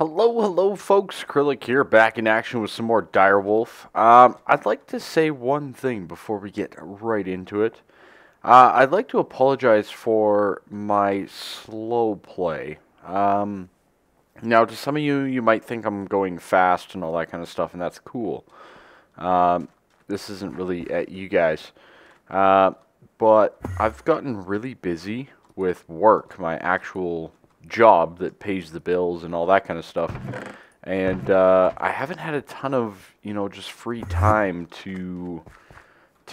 Hello, folks. Kryllyk here, back in action with some more Direwolf. I'd like to say one thing before we get right into it. I'd like to apologize for my slow play. Now, to some of you, you might think I'm going fast and all that kind of stuff, and that's cool. This isn't really at you guys. But I've gotten really busy with work, my actual job that pays the bills and all that kind of stuff. And I haven't had a ton of, just free time to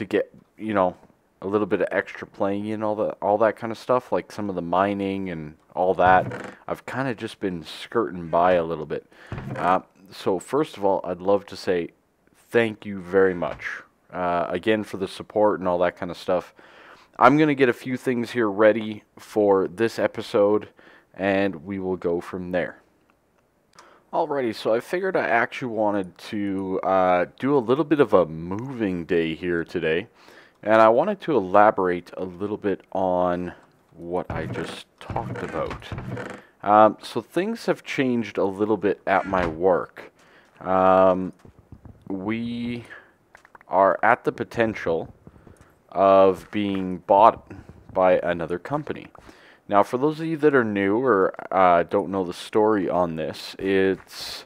get, a little bit of extra playing in all that kind of stuff, like some of the mining and all that. I've kind of just been skirting by a little bit. So first of all, I'd love to say thank you very much again for the support and all that kind of stuff. I'm going to get a few things here ready for this episode, and we will go from there. Alrighty, so I figured I actually wanted to do a little bit of a moving day here today, and I wanted to elaborate a little bit on what I just talked about. So things have changed a little bit at my work. We are at the potential of being bought by another company. Now, for those of you that are new or don't know the story on this, it's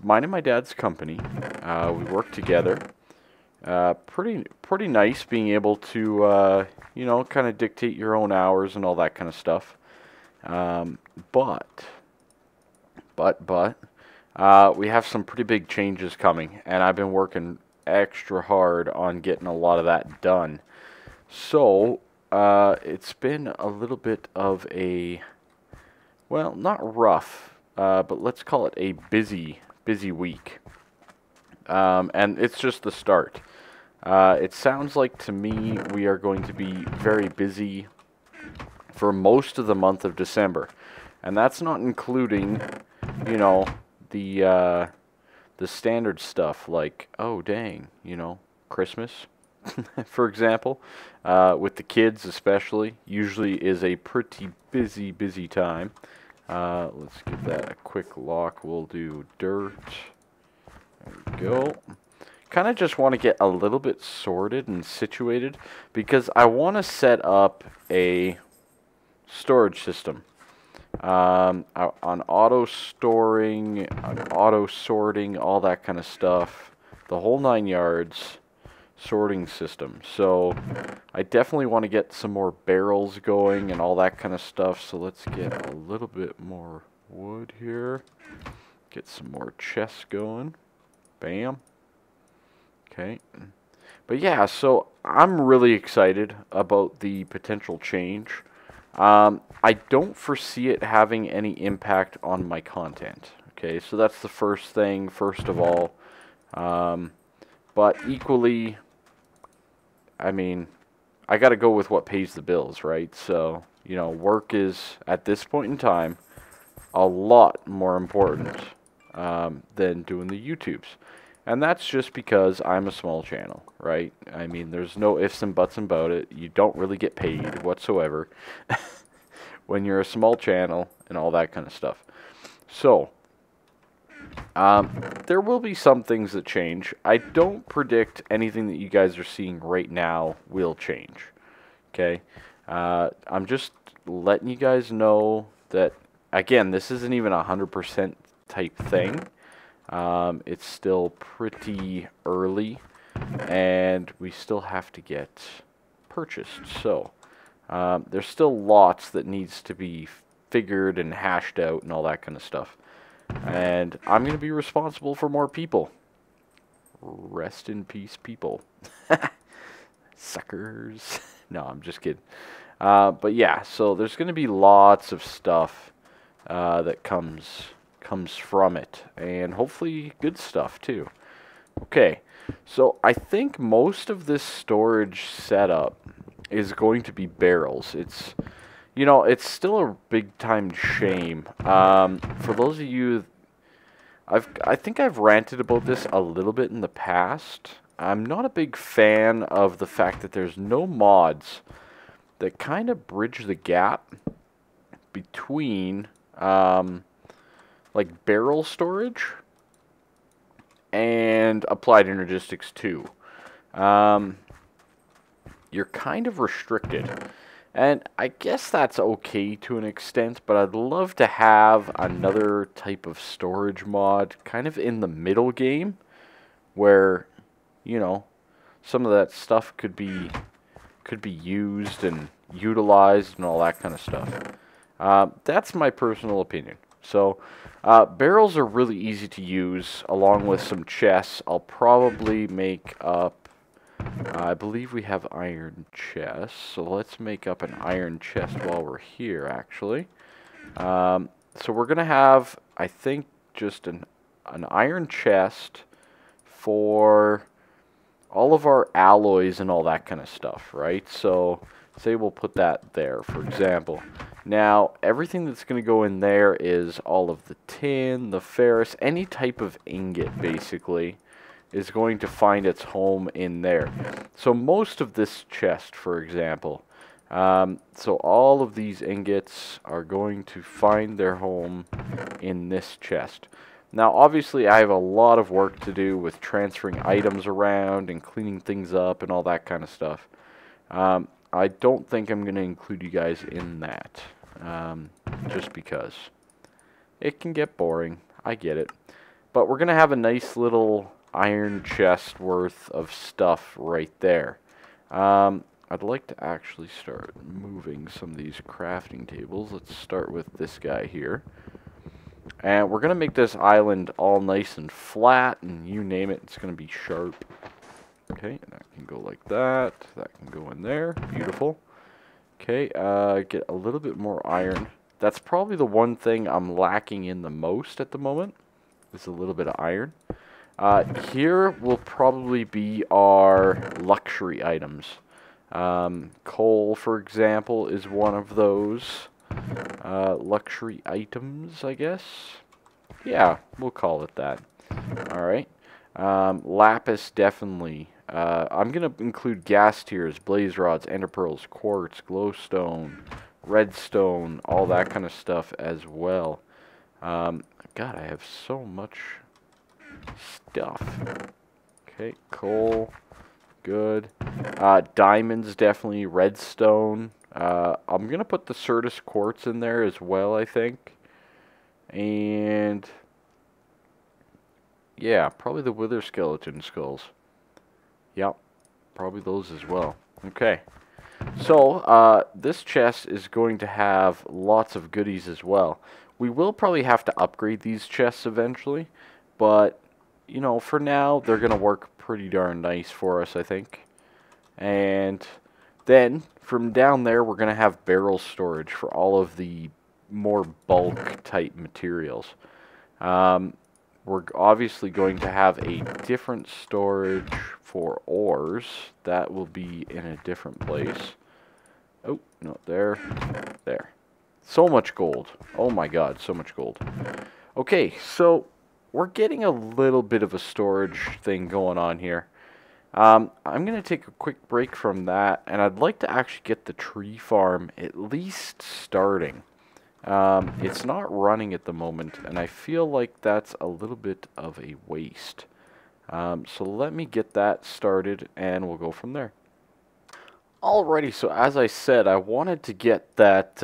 mine and my dad's company. We work together. Pretty nice being able to kind of dictate your own hours and all that kind of stuff. But we have some pretty big changes coming, and I've been working extra hard on getting a lot of that done. So it's been a little bit of a, well, not rough, but let's call it a busy week. And it's just the start. It sounds like to me we are going to be very busy for most of the month of December. And that's not including, the standard stuff like, oh dang, Christmas, for example, with the kids especially, usually is a pretty busy time. Let's give that a quick lock. We'll do dirt. There we go. Kind of just want to get a little bit sorted and situated because I want to set up a storage system. On auto storing, on auto sorting, all that kind of stuff, the whole 9 yards sorting system. So I definitely want to get some more barrels going and all that kind of stuff. So let's get a little bit more wood here, get some more chests going. Bam. Okay. But yeah, so I'm really excited about the potential change. I don't foresee it having any impact on my content. Okay, so that's the first thing, first of all. But equally, I mean, I got to go with what pays the bills, right? So, work is, at this point in time, a lot more important than doing the YouTubes. And that's just because I'm a small channel, right? I mean, there's no ifs and buts about it. You don't really get paid whatsoever when you're a small channel and all that kind of stuff. So, there will be some things that change. I don't predict anything that you guys are seeing right now will change. Okay? I'm just letting you guys know that, again, this isn't even a 100% type thing. It's still pretty early, and we still have to get purchased. So, there's still lots that needs to be figured and hashed out and all that kind of stuff. And I'm going to be responsible for more people. Rest in peace, people. Suckers. No, I'm just kidding. But yeah, so there's going to be lots of stuff that comes from it, and hopefully good stuff too. Okay, so I think most of this storage setup is going to be barrels. It's still a big time shame. For those of you, I think I've ranted about this a little bit in the past. I'm not a big fan of the fact that there's no mods that kind of bridge the gap between like barrel storage and applied energistics 2. You're kind of restricted. And I guess that's okay to an extent, but I'd love to have another type of storage mod kind of in the middle game where, you know, some of that stuff could be used and utilized and all that kind of stuff. That's my personal opinion. So, barrels are really easy to use along with some chests. I'll probably make up, I believe we have iron chests, so let's make up an iron chest while we're here, actually. So we're going to have, I think, just an iron chest for all of our alloys and all that kind of stuff, right? So, say we'll put that there, for example. Now, everything that's going to go in there is all of the tin, the ferrous, any type of ingot, basically, is going to find its home in there. So most of this chest, for example, so all of these ingots are going to find their home in this chest. Now obviously I have a lot of work to do with transferring items around and cleaning things up and all that kind of stuff. I don't think I'm going to include you guys in that, just because it can get boring. I get it. But we're going to have a nice little iron chest worth of stuff right there. I'd like to actually start moving some of these crafting tables. Let's start with this guy here. And we're going to make this island all nice and flat, and you name it, it's going to be sharp. Okay, that can go like that. That can go in there. Beautiful. Okay, get a little bit more iron. That's probably the one thing I'm lacking in the most at the moment, is a little bit of iron. Here will probably be our luxury items. Coal, for example, is one of those luxury items, I guess. Yeah, we'll call it that. Alright. Lapis, definitely. I'm going to include gas tiers, blaze rods, ender pearls, quartz, glowstone, redstone, all that kind of stuff as well. God, I have so much stuff. Okay, coal, good. Diamonds, definitely. Redstone. I'm gonna put the Certus quartz in there as well, I think. And yeah, probably the wither skeleton skulls. Yep, probably those as well. Okay. So, this chest is going to have lots of goodies as well. We will probably have to upgrade these chests eventually, but you know, for now, they're going to work pretty darn nice for us, I think. And then, from down there, we're going to have barrel storage for all of the more bulk-type materials. We're obviously going to have a different storage for ores. That will be in a different place. Oh, no, there. There. So much gold. Oh my god, so much gold. Okay, so we're getting a little bit of a storage thing going on here. I'm going to take a quick break from that, and I'd like to actually get the tree farm at least starting. It's not running at the moment, and I feel like that's a little bit of a waste. So let me get that started, and we'll go from there. Alrighty, so as I said, I wanted to get that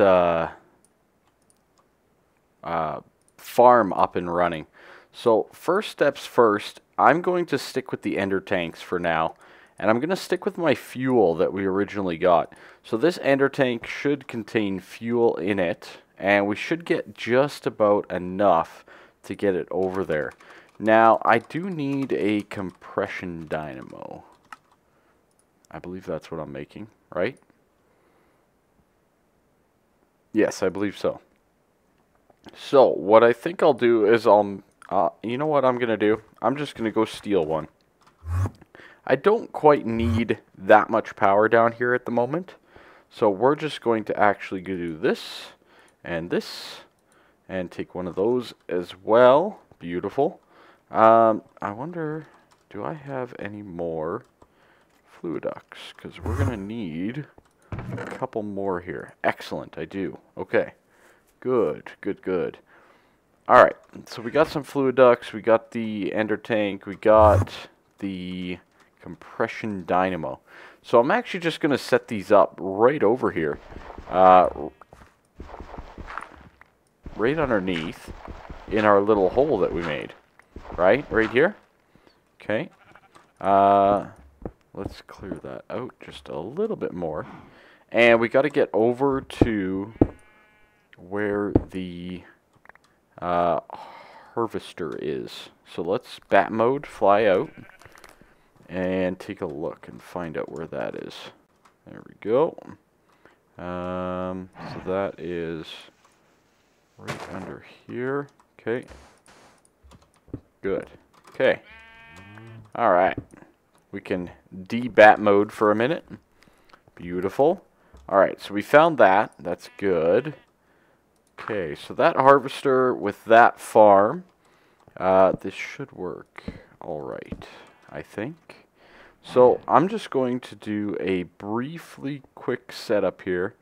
farm up and running. So first steps first, I'm going to stick with the ender tanks for now, and I'm going to stick with my fuel that we originally got. So this ender tank should contain fuel in it, and we should get just about enough to get it over there. Now, I do need a compression dynamo. I believe that's what I'm making, right? Yes, I believe so. So, what I think I'll do is you know what I'm going to do? I'm just going to go steal one. I don't quite need that much power down here at the moment. So we're just going to actually do this, and take one of those as well. Beautiful. I wonder, do I have any more fluiducts? Because we're going to need a couple more here. Excellent, I do. Okay. Good, good, good. Alright, so we got some fluid ducts, we got the ender tank, we got the compression dynamo. So I'm actually just going to set these up right over here. Right underneath in our little hole that we made. Right here. Okay. Let's clear that out just a little bit more. And we got to get over to where the harvester is. So let's bat mode, fly out, and take a look and find out where that is. There we go. So that is right under here. Okay. Good. Okay. Alright. We can de-bat mode for a minute. Beautiful. Alright, so we found that. That's good. Okay, so that harvester with that farm, this should work alright, I think. So I'm just going to do a briefly quick setup here.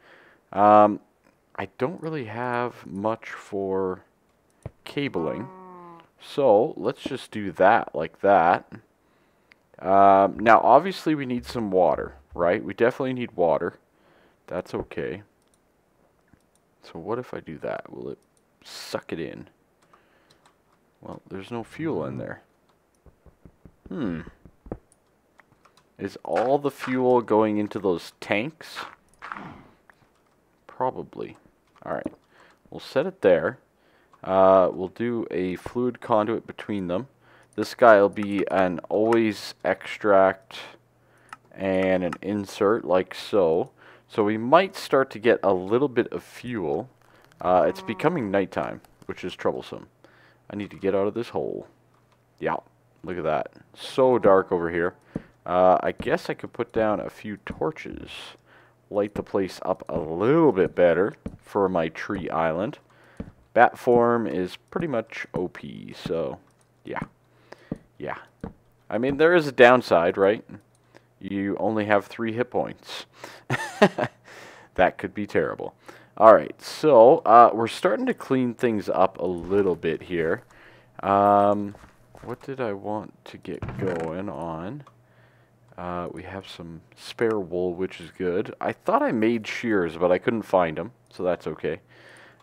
I don't really have much for cabling, so let's just do that like that. Now obviously we need some water, right? We definitely need water. That's okay. So what if I do that? Will it suck it in? Well, there's no fuel in there. Is all the fuel going into those tanks? Probably. Alright. We'll set it there. We'll do a fluid conduit between them. This guy will be an always extract and an insert like so. So we might start to get a little bit of fuel. It's becoming nighttime, which is troublesome. I need to get out of this hole. Yeah, look at that. So dark over here. I guess I could put down a few torches. Light the place up a little bit better for my tree island. Bat form is pretty much OP, so yeah. Yeah. I mean, there is a downside, right? You only have 3 hit points. That could be terrible. Alright, so we're starting to clean things up a little bit here. What did I want to get going on? We have some spare wool, which is good. I thought I made shears, but I couldn't find them, so that's okay.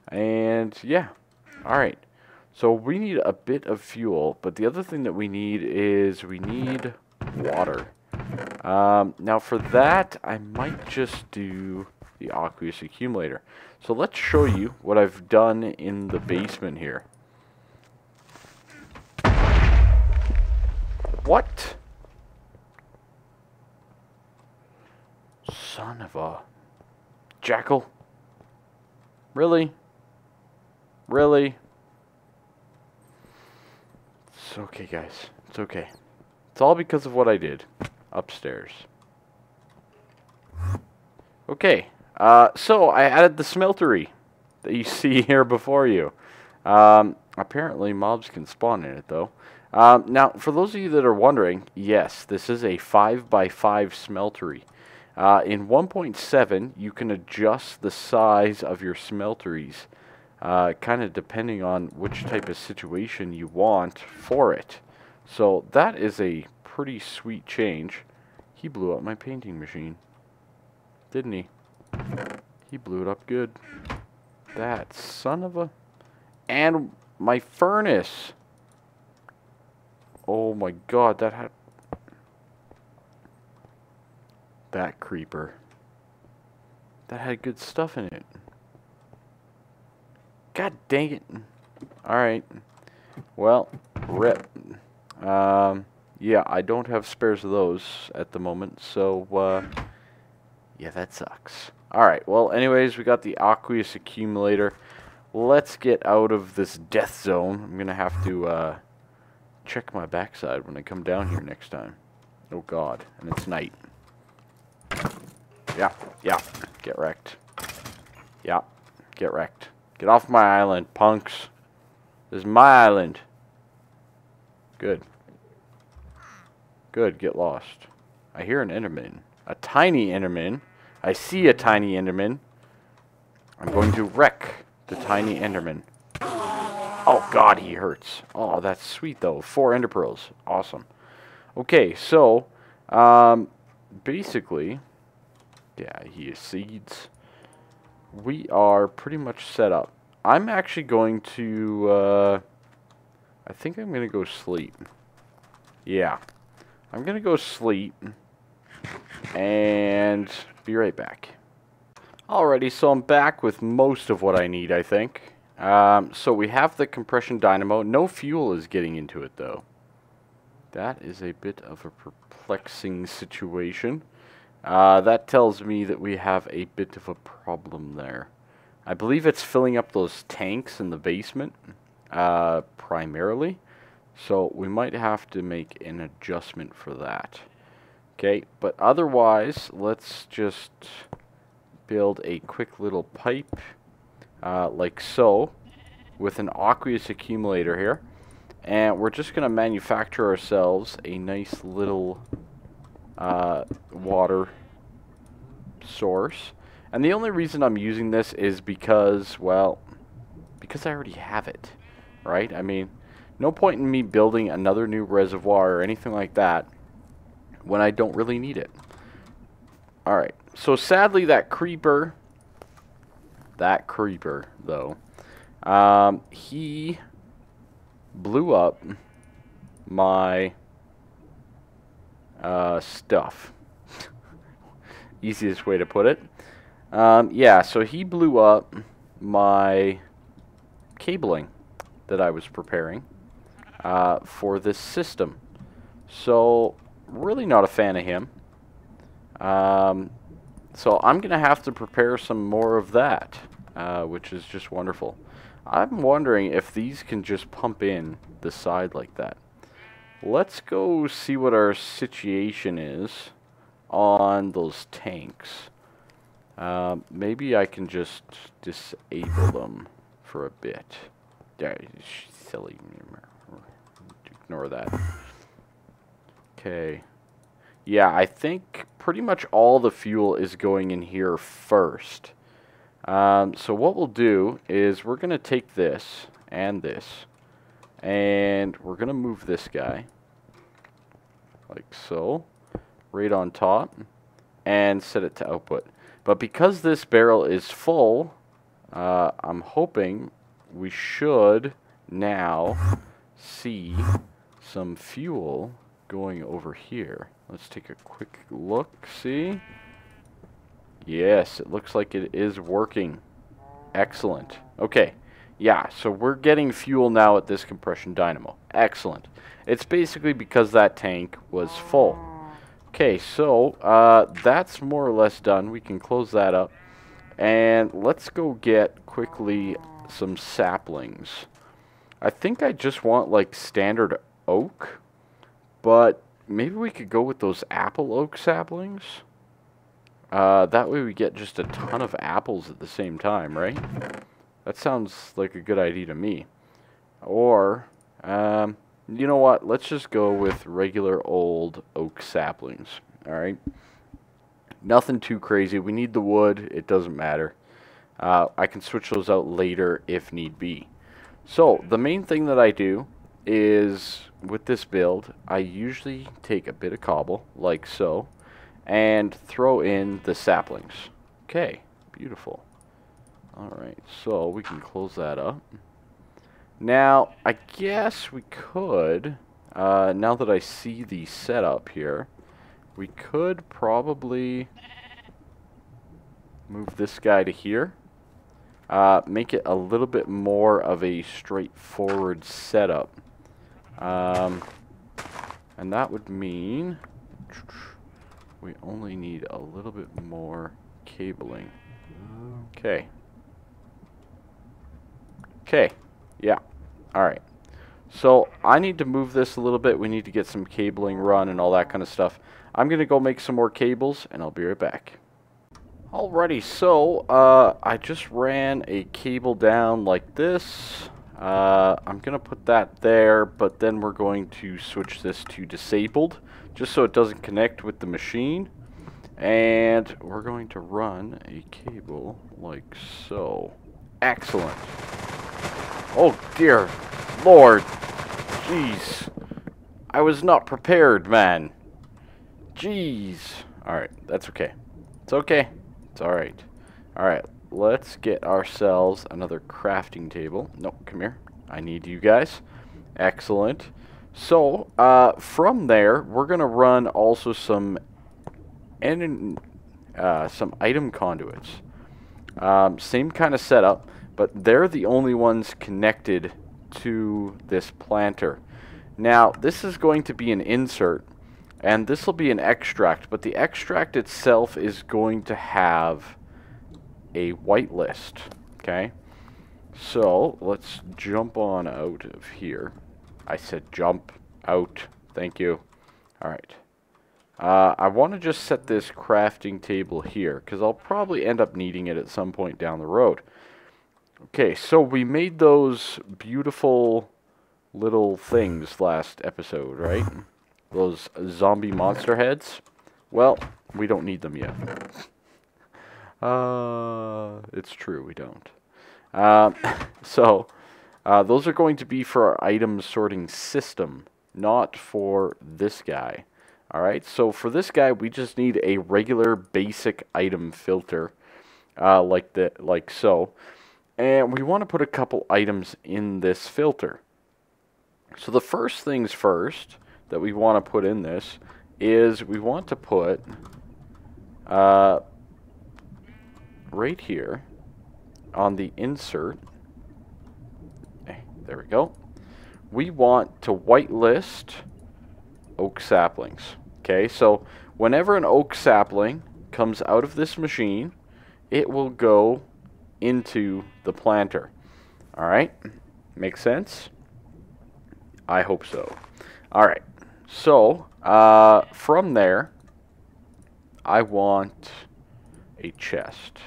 And yeah, alright. So we need a bit of fuel, but the other thing that we need is we need water. Now for that, I might just do the aqueous accumulator. So let's show you what I've done in the basement here. What? Son of a jackal. Really? Really? It's okay, guys. It's okay. It's all because of what I did upstairs. Okay. So I added the smeltery that you see here before you. Apparently mobs can spawn in it though. Now, for those of you that are wondering, yes, this is a 5x5 smeltery. In 1.7, you can adjust the size of your smelteries, kind of depending on which type of situation you want for it. So that is a pretty sweet change. He blew up my painting machine, didn't he? He blew it up good. That son of a... And my furnace! Oh my god, that had... That creeper. That had good stuff in it. God dang it. Alright. Well, rip. Yeah, I don't have spares of those at the moment, so, yeah, that sucks. Alright, well, anyways, we got the aqueous accumulator. Let's get out of this death zone. I'm gonna have to, check my backside when I come down here next time. Oh god, and it's night. Yeah, yeah, get wrecked. Yeah, get wrecked. Get off my island, punks. This is my island. Good. Good, get lost. I hear an Enderman. A tiny Enderman. I see a tiny Enderman. I'm going to wreck the tiny Enderman. Oh god, he hurts. Oh, that's sweet though. 4 ender pearls. Awesome. Okay, so basically, yeah, he has seeds. We are pretty much set up. I'm actually going to I think I'm going to go sleep. Yeah. I'm going to go sleep and be right back. Alrighty, so I'm back with most of what I need, I think. So we have the compression dynamo. No fuel is getting into it, though. That is a bit of a perplexing situation. That tells me that we have a bit of a problem there. I believe it's filling up those tanks in the basement, primarily. So we might have to make an adjustment for that. Okay, but otherwise, let's just build a quick little pipe, like so, with an aqueous accumulator here. And we're just going to manufacture ourselves a nice little water source. And the only reason I'm using this is because, well, because I already have it, right? I mean, no point in me building another new reservoir or anything like that when I don't really need it. Alright, so sadly that creeper, though, he blew up my stuff. Easiest way to put it. Yeah, so he blew up my cabling that I was preparing for this system. So, really not a fan of him. So I'm going to have to prepare some more of that, which is just wonderful. I'm wondering if these can just pump in the side like that. Let's go see what our situation is on those tanks. Maybe I can just disable them for a bit. Yeah, silly. Ignore that. Okay. Yeah, I think pretty much all the fuel is going in here first. So what we'll do is we're going to take this and this, and we're going to move this guy, like so, right on top, and set it to output. But because this barrel is full, I'm hoping we should now see some fuel going over here. Let's take a quick look, see? Yes, it looks like it is working. Excellent. Okay, yeah, so we're getting fuel now at this compression dynamo. Excellent. It's basically because that tank was full. Okay, so that's more or less done. We can close that up. And let's go get quickly some saplings. I think I just want like standard oak, but maybe we could go with those apple oak saplings. That way we get just a ton of apples at the same time, right? That sounds like a good idea to me. Or, you know what? Let's just go with regular old oak saplings, alright? Nothing too crazy. We need the wood. It doesn't matter. I can switch those out later if need be. So, the main thing that I do is, with this build, I usually take a bit of cobble, like so, and throw in the saplings. Okay, beautiful. Alright, so we can close that up. Now, I guess we could, now that I see the setup here, we could probably move this guy to here. Make it a little bit more of a straightforward setup. And that would mean we only need a little bit more cabling. Okay. Okay. Yeah. Alright. So, I need to move this a little bit. We need to get some cabling run and all that kind of stuff. I'm going to go make some more cables, and I'll be right back. Alrighty, so, I just ran a cable down like this. I'm going to put that there, but then we're going to switch this to disabled, just so it doesn't connect with the machine. And we're going to run a cable like so. Excellent. Oh, dear Lord. Jeez. I was not prepared, man. Jeez. Alright, that's okay. It's okay. It's alright. Alright, let's get ourselves another crafting table. No, come here. I need you guys. Excellent. So, from there, we're going to run also some item conduits. Same kind of setup, but they're the only ones connected to this planter. Now, this is going to be an insert, and this will be an extract, but the extract itself is going to have a whitelist, okay? So, let's jump on out of here. I said jump out. Thank you. Alright. I want to just set this crafting table here, because I'll probably end up needing it at some point down the road. Okay, so we made those beautiful little things last episode, right? Those zombie monster heads. Well, we don't need them yet. It's true, we don't. Those are going to be for our item sorting system, not for this guy. Alright, so for this guy, we just need a regular basic item filter, like so. And we want to put a couple items in this filter. So the first things first that we want to put in this is we want to put right here on the insert. There we go. We want to whitelist oak saplings. Okay, so whenever an oak sapling comes out of this machine, it will go into the planter. Alright, makes sense? I hope so. Alright, so from there, I want a chest.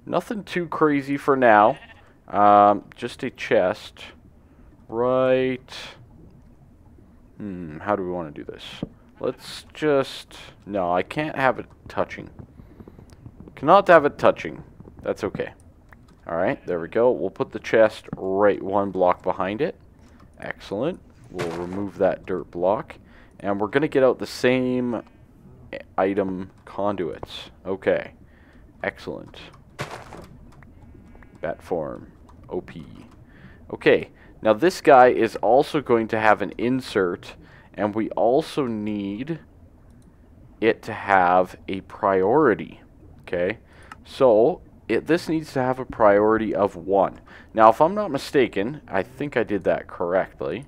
Nothing too crazy for now. Just a chest. Right. How do we want to do this? Let's just... No, I can't have it touching. Cannot have it touching. That's okay. Alright, there we go. We'll put the chest right one block behind it. Excellent. We'll remove that dirt block. And we're going to get out the same item conduits. Okay. Excellent. Bat form. OP. Okay. Now this guy is also going to have an insert, and we also need it to have a priority. Okay, so this needs to have a priority of 1. Now if I'm not mistaken, I think I did that correctly.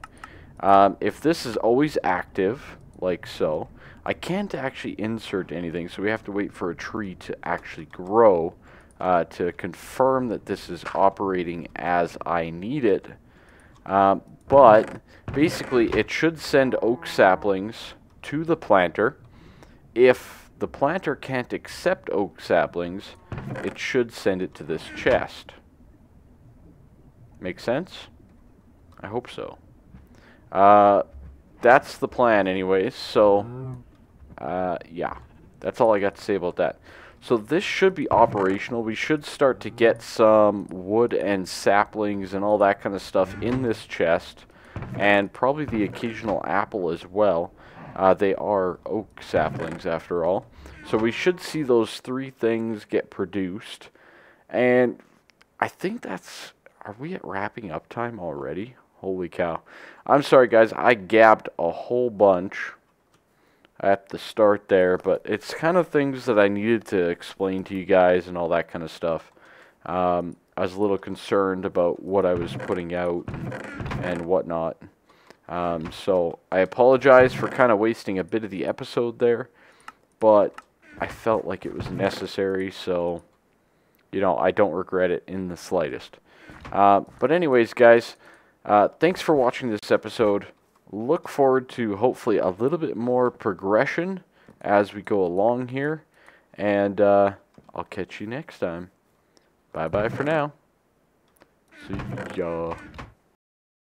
If this is always active, like so, I can't actually insert anything, so we have to wait for a tree to actually grow to confirm that this is operating as I need it. But basically it should send oak saplings to the planter. If the planter can't accept oak saplings, it should send it to this chest. Make sense? I hope so. That's the plan anyways, so yeah, that's all I got to say about that. So this should be operational. We should start to get some wood and saplings and all that kind of stuff in this chest, and probably the occasional apple as well. They are oak saplings after all. So we should see those 3 things get produced. And I think that's... Are we at wrapping up time already? Holy cow. I'm sorry guys, I gabbed a whole bunch at the start there, but it's kind of things that I needed to explain to you guys and all that kind of stuff. I was a little concerned about what I was putting out and whatnot. So I apologize for kind of wasting a bit of the episode there, but I felt like it was necessary, so, you know, I don't regret it in the slightest. But anyways, guys, thanks for watching this episode. Look forward to hopefully a little bit more progression as we go along here, and I'll catch you next time. Bye bye for now. See ya.